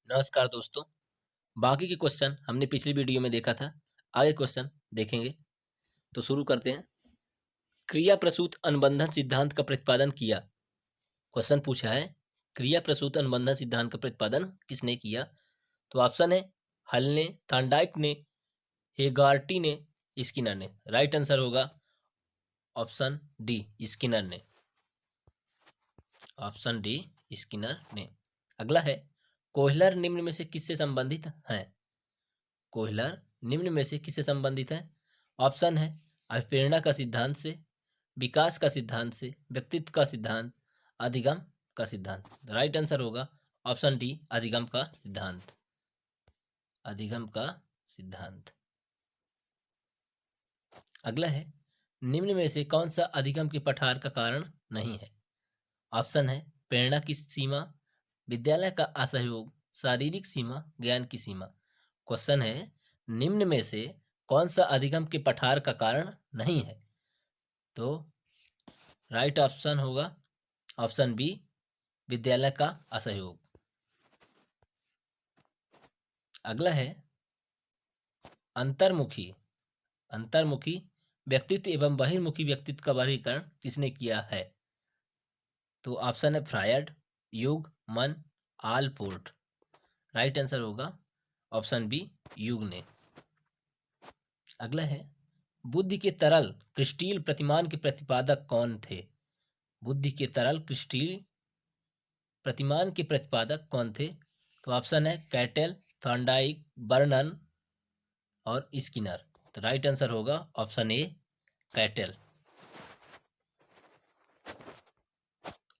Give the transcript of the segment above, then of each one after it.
नमस्कार दोस्तों। बाकी के क्वेश्चन हमने पिछली वीडियो में देखा था। आगे क्वेश्चन देखेंगे तो शुरू करते हैं। क्रिया प्रसूत अनुबंधन सिद्धांत का प्रतिपादन किया। क्वेश्चन पूछा है क्रिया प्रसूत अनुबंधन सिद्धांत का प्रतिपादन किसने किया। तो ऑप्शन है हल ने, थॉर्नडाइक ने, हेगार्टी ने, स्किनर ने। राइट आंसर होगा ऑप्शन डी, स्किनर ने। ऑप्शन डी, स्किनर ने। अगला है कोहलर निम्न में से किससे संबंधित है। कोहलर निम्न में से किससे संबंधित है। ऑप्शन है अभिप्रेरणा का सिद्धांत से, विकास का सिद्धांत से, व्यक्तित्व का सिद्धांत, अधिगम का सिद्धांत। राइट आंसर होगा ऑप्शन डी, अधिगम का सिद्धांत। अधिगम का सिद्धांत। अगला है निम्न में से कौन सा अधिगम के पठार का कारण नहीं है। ऑप्शन है प्रेरणा की सीमा, विद्यालय का असहयोग, शारीरिक सीमा, ज्ञान की सीमा। क्वेश्चन है निम्न में से कौन सा अधिगम के पठार का कारण नहीं है। तो राइट ऑप्शन होगा ऑप्शन बी, विद्यालय का असहयोग। अगला है अंतर्मुखी। अंतर्मुखी व्यक्तित्व एवं बहिर्मुखी व्यक्तित्व का वर्गीकरण किसने किया है। तो ऑप्शन है फ्रायड, युग, मन, आलपोर्ट। राइट आंसर होगा ऑप्शन बी, युग ने। अगला है बुद्धि के तरल क्रिस्टल प्रतिमान के प्रतिपादक कौन थे। बुद्धि के तरल क्रिस्टल प्रतिमान के प्रतिपादक कौन थे। तो ऑप्शन है कैटल, थॉर्नडाइक, बर्नन और स्किनर। तो राइट आंसर होगा ऑप्शन ए, कैटल।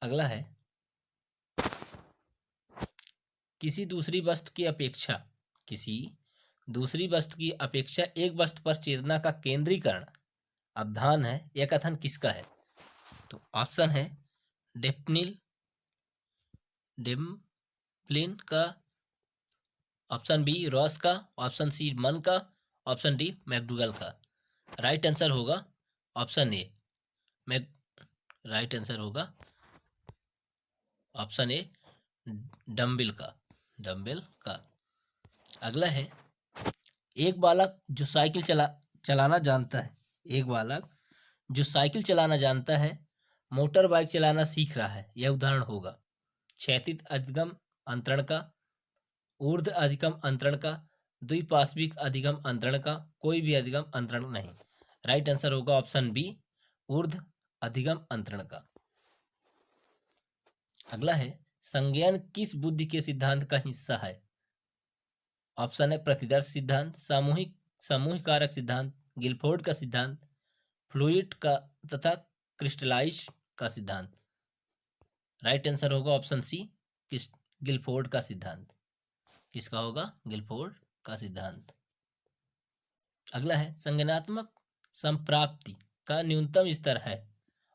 अगला है किसी दूसरी वस्तु की अपेक्षा, किसी दूसरी वस्तु की अपेक्षा एक वस्तु पर चेतना का केंद्रीकरण अवधान है, यह कथन किसका है। तो ऑप्शन है डेप्निल, डेम्प्लिन का, ऑप्शन बी रॉस का, ऑप्शन सी मन का, ऑप्शन डी मैकडूगल का। राइट आंसर होगा ऑप्शन ए, मैक राइट आंसर होगा ऑप्शन ए, डम्बिल का, डम्बिल का। अगला है एक बालक जो साइकिल चलाना जानता है, एक बालक जो साइकिल चलाना जानता है मोटर बाइक चलाना सीख रहा है, यह उदाहरण होगा क्षैतिज अधिगम अंतरण का, ऊर्ध्व अधिगम अंतरण का, द्विपार्श्विक अधिगम अंतरण का, कोई भी अधिगम अंतरण नहीं। राइट आंसर होगा ऑप्शन बी, ऊर्ध्व अधिगम अंतरण का। अगला है संज्ञान किस बुद्धि के सिद्धांत का हिस्सा है। ऑप्शन है प्रतिदर्श सिद्धांत, सामूहिक कारक सिद्धांत, गिलफोर्ड का सिद्धांत, फ्लूइड का तथा क्रिस्टलाइज का सिद्धांत। राइट आंसर होगा ऑप्शन सी, गिलफोर्ड का सिद्धांत। किसका होगा, गिलफोर्ड का सिद्धांत। अगला है संज्ञानात्मक संप्राप्ति का न्यूनतम स्तर है।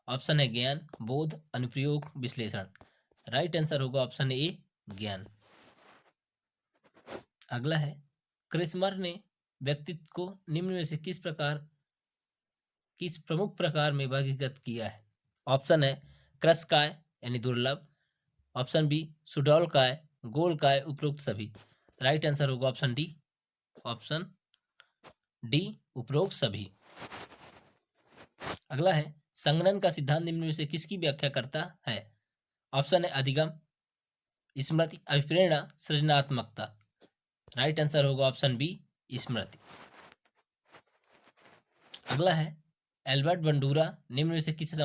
ऑप्शन है ज्ञान, बोध, अनुप्रयोग, विश्लेषण। राइट आंसर होगा ऑप्शन ए, ज्ञान। अगला है क्रिस्मर ने व्यक्तित्व को निम्न में से किस प्रमुख प्रकार में वर्गीकृत किया है। ऑप्शन है क्रस्काय यानी दुर्लभ, ऑप्शन बी सुडौलकाय, गोलकाय, उपरोक्त सभी। राइट आंसर होगा ऑप्शन डी, ऑप्शन डी उपरोक्त सभी। अगला है संगणन का सिद्धांत निम्न में से किसकी व्याख्या करता है। ऑप्शन है अधिगम, स्मृति, अभिप्रेरणा, सृजनात्मकता। राइट आंसर होगा ऑप्शन बी, स्मृति। अगला है एल्बर्ट बंडूरा निम्न में से किससे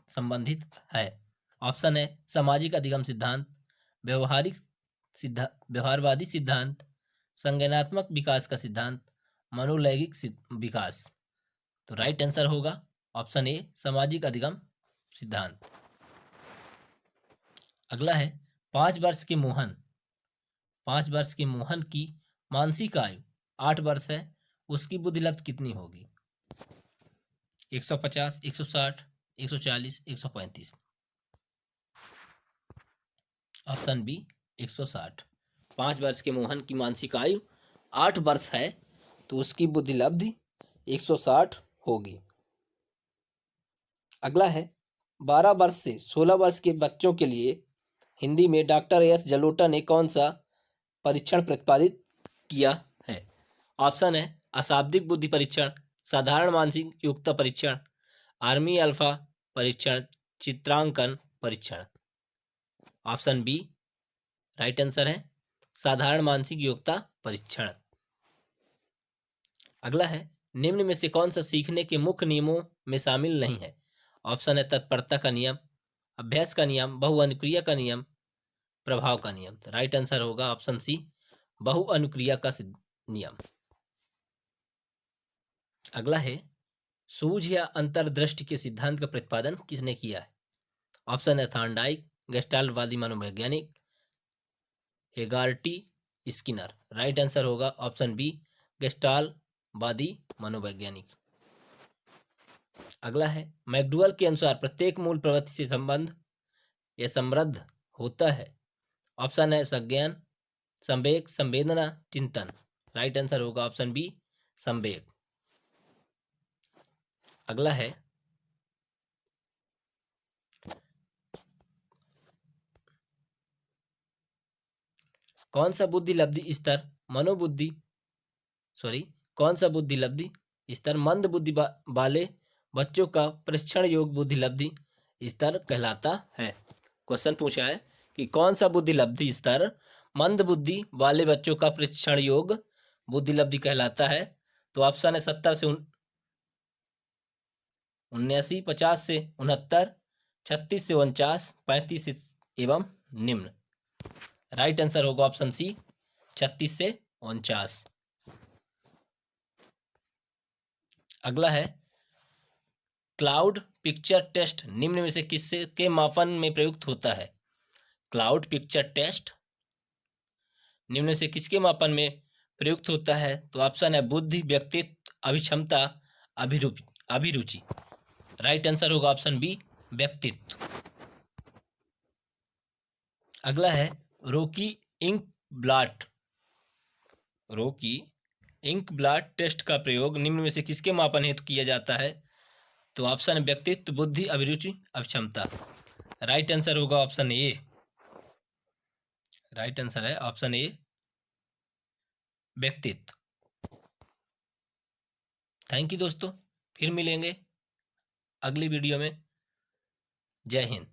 संबंधित है। ऑप्शन है सामाजिक अधिगम सिद्धांत, व्यवहारवादी सिद्धांत, संज्ञानात्मक विकास का सिद्धांत, मनोलैंगिक विकास। तो राइट आंसर होगा ऑप्शन ए, सामाजिक अधिगम सिद्धांत। अगला है 5 वर्ष के मोहन, 5 वर्ष के मोहन की मानसिक आयु 8 वर्ष है, उसकी बुद्धिलब्ध कितनी होगी। 150, 160, 140, 135। Option B 160। 5 वर्ष के मोहन की मानसिक आयु 8 वर्ष है तो उसकी बुद्धिलब्धि 160 होगी। अगला है 12 वर्ष से 16 वर्ष के बच्चों के लिए हिंदी में डॉक्टर एस जलोटा ने कौन सा परीक्षण प्रतिपादित किया है? ऑप्शन है अशाब्दिक बुद्धि परीक्षण, साधारण मानसिक योग्यता परीक्षण, आर्मी अल्फा परीक्षण, चित्रांकन परीक्षण। ऑप्शन बी राइट आंसर है साधारण मानसिक योग्यता परीक्षण। अगला है निम्न में से कौन सा सीखने के मुख्य नियमों में शामिल नहीं है? ऑप्शन है तत्परता का नियम, अभ्यास का नियम, बहुअनुक्रिया का नियम, प्रभाव का नियम। तो राइट आंसर होगा ऑप्शन सी बहुअनुक्रिया का नियम। अगला है सूझ या अंतर्दृष्टि के सिद्धांत का प्रतिपादन किसने किया है? ऑप्शन है थॉर्नडाइक, गेस्टाल्टवादी मनोवैज्ञानिक, हेगार्टी, स्किनर। राइट आंसर होगा ऑप्शन बी गेस्टाल्टवादी मनोवैज्ञानिक। अगला है मैकडूगल के अनुसार प्रत्येक मूल प्रवृत्ति से संबंध या समृद्ध होता है। ऑप्शन है संज्ञान, संवेग, संवेदना, चिंतन। राइट आंसर होगा ऑप्शन बी संवेग। अगला है कौन सा बुद्धि लब्धि स्तर कौन सा बुद्धि लब्धि स्तर मंद बुद्धि वाले बच्चों का परीक्षण योग बुद्धि लब्धि स्तर कहलाता है? क्वेश्चन पूछा है कि कौन सा बुद्धि लब्धि स्तर मंद बुद्धि वाले बच्चों का परीक्षण योग बुद्धि लब्धि कहलाता है? तो ऑप्शन है 70 से 79, 50 से 69, 36 से 49, 35 से एवं निम्न। राइट आंसर होगा ऑप्शन सी 36 से 49। अगला है क्लाउड पिक्चर टेस्ट निम्न में से किससे के मापन में प्रयुक्त होता है? क्लाउड पिक्चर टेस्ट निम्न में से किसके मापन में प्रयुक्त होता है? तो ऑप्शन है बुद्धि, व्यक्तित्व, अभिक्षमता, अभिरुचि। राइट आंसर होगा ऑप्शन बी व्यक्तित्व। अगला है रोकी इंक ब्लॉट टेस्ट का प्रयोग निम्न में से किसके मापन हेतु किया जाता है? तो ऑप्शन है व्यक्तित्व, बुद्धि, अभिरुचि, अक्षमता। राइट आंसर होगा ऑप्शन ए। राइट आंसर है ऑप्शन ए व्यक्तित्व। थैंक यू दोस्तों, फिर मिलेंगे अगली वीडियो में। जय हिंद।